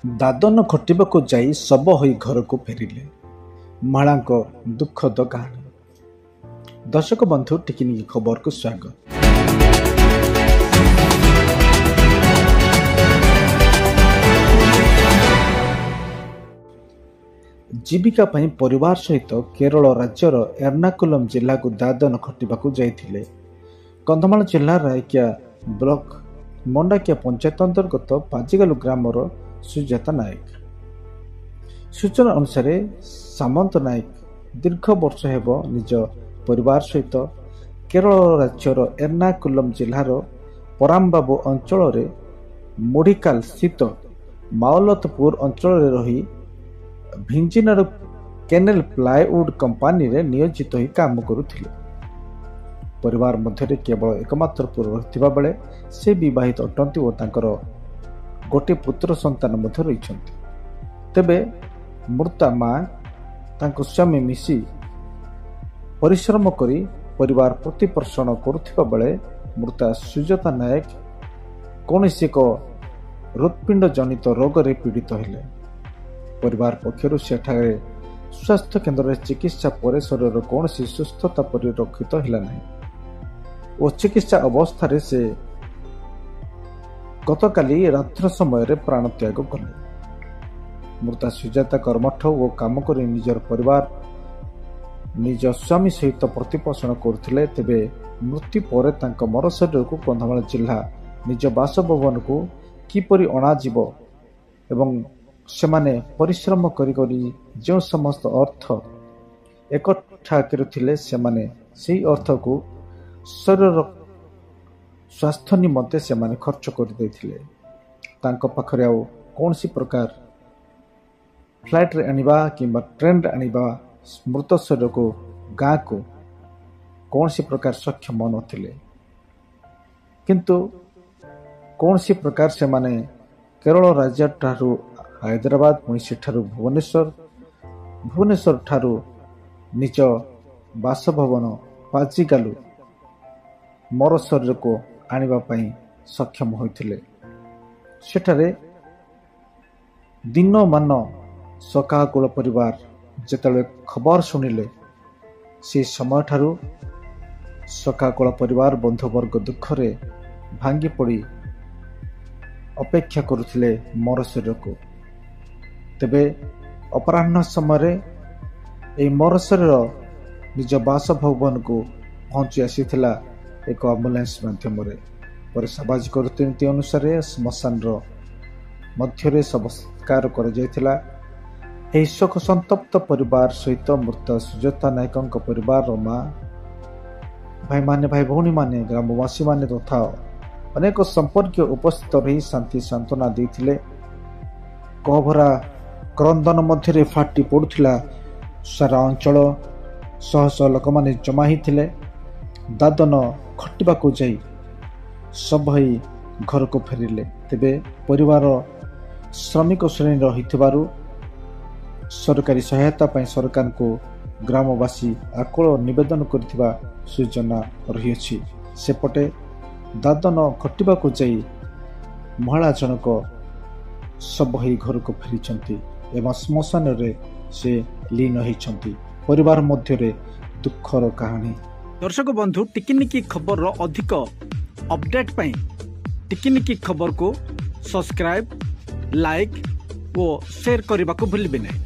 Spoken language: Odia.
ଦାଦନ ଖଟିବାକୁ ଯାଇ ଶବ ହୋଇ ଘରକୁ ଫେରିଲେ ମହିଳାଙ୍କ ଦୁଃଖଦ କାହାଣୀ। ଦର୍ଶକ ବନ୍ଧୁ ଟିକିନିକି ଖବରକୁ ସ୍ୱାଗତ। ଜୀବିକା ପାଇଁ ପରିବାର ସହିତ କେରଳ ରାଜ୍ୟର ଏର୍ଣ୍ଣାକୁଲମ ଜିଲ୍ଲାକୁ ଦାଦନ ଖଟିବାକୁ ଯାଇଥିଲେ କନ୍ଧମାଳ ଜିଲ୍ଲା ରାଇକିଆ ବ୍ଲକ ମଣ୍ଡାକିଆ ପଞ୍ଚାୟତ ଅନ୍ତର୍ଗତ ପାଜିଗାଲୁ ଗ୍ରାମର ସୁଜାତା ନାୟକ। ସୂଚନା ଅନୁସାରେ ସାମନ୍ତ ନାୟକ ଦୀର୍ଘ ବର୍ଷ ହେବ ନିଜ ପରିବାର ସହିତ କେରଳ ରାଜ୍ୟର ଏର୍ଣ୍ଣାକୁଲମ ଜିଲ୍ଲାର ପରାମ୍ବାବୁ ଅଞ୍ଚଳରେ ମୋଡିକାଲ ସ୍ଥିତ ମାଓଲତପୁର ଅଞ୍ଚଳରେ ରହି ଭିଞ୍ଜିନାର କେନେଲ ପ୍ଲାଏଉଡ୍ କମ୍ପାନୀରେ ନିୟୋଜିତ ହୋଇ କାମ କରୁଥିଲେ। ପରିବାର ମଧ୍ୟରେ କେବଳ ଏକମାତ୍ର ପୁଅ ରହିଥିବା ବେଳେ ସେ ବିବାହିତ ଅଟନ୍ତି ଓ ତାଙ୍କର ଗୋଟିଏ ପୁତ୍ର ସନ୍ତାନ ମଧ୍ୟ ରହିଛନ୍ତି। ତେବେ ମୃତା ମା ତାଙ୍କ ସ୍ୱାମୀ ମିଶି ପରିଶ୍ରମ କରି ପରିବାର ପ୍ରତିପୋଷଣ କରୁଥିବା ବେଳେ ମୃତା ସୁଜାତା ନାୟକ କୌଣସି ଏକ ହୃତ୍ପିଣ୍ଡ ଜନିତ ରୋଗରେ ପୀଡ଼ିତ ହେଲେ। ପରିବାର ପକ୍ଷରୁ ସେଠାରେ ସ୍ୱାସ୍ଥ୍ୟ କେନ୍ଦ୍ରରେ ଚିକିତ୍ସା ପରେ ଶରୀରର କୌଣସି ସୁସ୍ଥତା ପରିଲକ୍ଷିତ ହେଲା ନାହିଁ ଓ ଚିକିତ୍ସା ଅବସ୍ଥାରେ ସେ ଗତକାଲି ରାତ୍ର ସମୟରେ ପ୍ରାଣତ୍ୟାଗ କଲେ। ମୃତା ସୁଜାତା କର୍ମଠ ଓ କାମ କରି ନିଜର ପରିବାର ନିଜ ସ୍ୱାମୀ ସହିତ ପ୍ରତିପୋଷଣ କରୁଥିଲେ। ତେବେ ମୃତ୍ୟୁ ପରେ ତାଙ୍କ ମର ଶରୀରକୁ କନ୍ଧମାଳ ଜିଲ୍ଲା ନିଜ ବାସଭବନକୁ କିପରି ଅଣାଯିବ ଏବଂ ସେମାନେ ପରିଶ୍ରମ କରି ଯେଉଁ ସମସ୍ତ ଅର୍ଥ ଏକଠା କରିଥିଲେ ସେମାନେ ସେହି ଅର୍ଥକୁ ଶରୀରର ସ୍ୱାସ୍ଥ୍ୟ ନିମନ୍ତେ ସେମାନେ ଖର୍ଚ୍ଚ କରିଦେଇଥିଲେ। ତାଙ୍କ ପାଖରେ ଆଉ କୌଣସି ପ୍ରକାର ଫ୍ଲାଇଟ୍ରେ ଆଣିବା କିମ୍ବା ଟ୍ରେନ୍ରେ ଆଣିବା ମୃତ ଶରୀରକୁ ଗାଁକୁ କୌଣସି ପ୍ରକାର ସକ୍ଷମ ନଥିଲେ। କିନ୍ତୁ କୌଣସି ପ୍ରକାର ସେମାନେ କେରଳ ରାଜ୍ୟ ଠାରୁ ହାଇଦ୍ରାବାଦ ପୁଣି ସେଠାରୁ ଭୁବନେଶ୍ୱର ଠାରୁ ନିଜ ବାସଭବନ ପାଜିଗାଲୁ ମର ଶରୀରକୁ ଆଣିବା ପାଇଁ ସକ୍ଷମ ହୋଇଥିଲେ। ସେଠାରେ ଦିନମାନ ସକାକୁଳ ପରିବାର ଯେତେବେଳେ ଖବର ଶୁଣିଲେ ସେ ସମୟଠାରୁ ସକାକୁଳ ପରିବାର ବନ୍ଧୁବର୍ଗ ଦୁଃଖରେ ଭାଙ୍ଗି ପଡ଼ି ଅପେକ୍ଷା କରୁଥିଲେ ମର ଶରୀରକୁ। ତେବେ ଅପରାହ୍ନ ସମୟରେ ଏହି ମର ଶରୀର ନିଜ ବାସଭବନକୁ ପହଞ୍ଚି ଆସିଥିଲା ଏକ ଆମ୍ବୁଲାନ୍ସ ମାଧ୍ୟମରେ। ପରେ ସାମାଜିକ ରୀତିନୀତି ଅନୁସାରେ ଶ୍ମଶାନର ମଧ୍ୟରେ ସଂସ୍କାର କରାଯାଇଥିଲା। ଏହି ଶୋକ ସନ୍ତପ୍ତ ପରିବାର ସହିତ ମୃତ ସୁଜାତା ନାୟକଙ୍କ ପରିବାରର ମା ଭାଇମାନେ ଭାଇ ଭଉଣୀମାନେ ଗ୍ରାମବାସୀମାନେ ତଥା ଅନେକ ସମ୍ପର୍କୀୟ ଉପସ୍ଥିତ ରହି ଶାନ୍ତି ସାନ୍ତ୍ୱନା ଦେଇଥିଲେ। କୋହଭରା କ୍ରନ୍ଦନ ମଧ୍ୟରେ ଫାଟି ପଡ଼ୁଥିଲା ସାରା ଅଞ୍ଚଳ। ଶହ ଶହ ଲୋକମାନେ ଜମା ହୋଇଥିଲେ। ଦାଦନ ଖଟିବାକୁ ଯାଇ ଶବ ହୋଇ ଘରକୁ ଫେରିଲେ। ତେବେ ପରିବାର ଶ୍ରମିକ ଶ୍ରେଣୀର ହୋଇଥିବାରୁ ସରକାରୀ ସହାୟତା ପାଇଁ ସରକାରଙ୍କୁ ଗ୍ରାମବାସୀ ଆକୁଳ ନିବେଦନ କରିଥିବା ସୂଚନା ରହିଅଛି। ସେପଟେ ଦାଦନ ଖଟିବାକୁ ଯାଇ ମହିଳା ଜଣକ ଶବ ହୋଇ ଘରକୁ ଫେରିଛନ୍ତି ଏବଂ ଶ୍ମଶାନରେ ସେ ଲୀନ ହୋଇଛନ୍ତି। ପରିବାର ମଧ୍ୟରେ ଦୁଃଖର କାହାଣୀ। ଦର୍ଶକ ବନ୍ଧୁ ଟିକିନିକି ଖବରର ଅଧିକ ଅପଡେଟ୍ ପାଇଁ ଟିକିନିକି ଖବରକୁ ସବସ୍କ୍ରାଇବ୍, ଲାଇକ୍ ଓ ସେୟାର କରିବାକୁ ଭୁଲିବେ ନାହିଁ।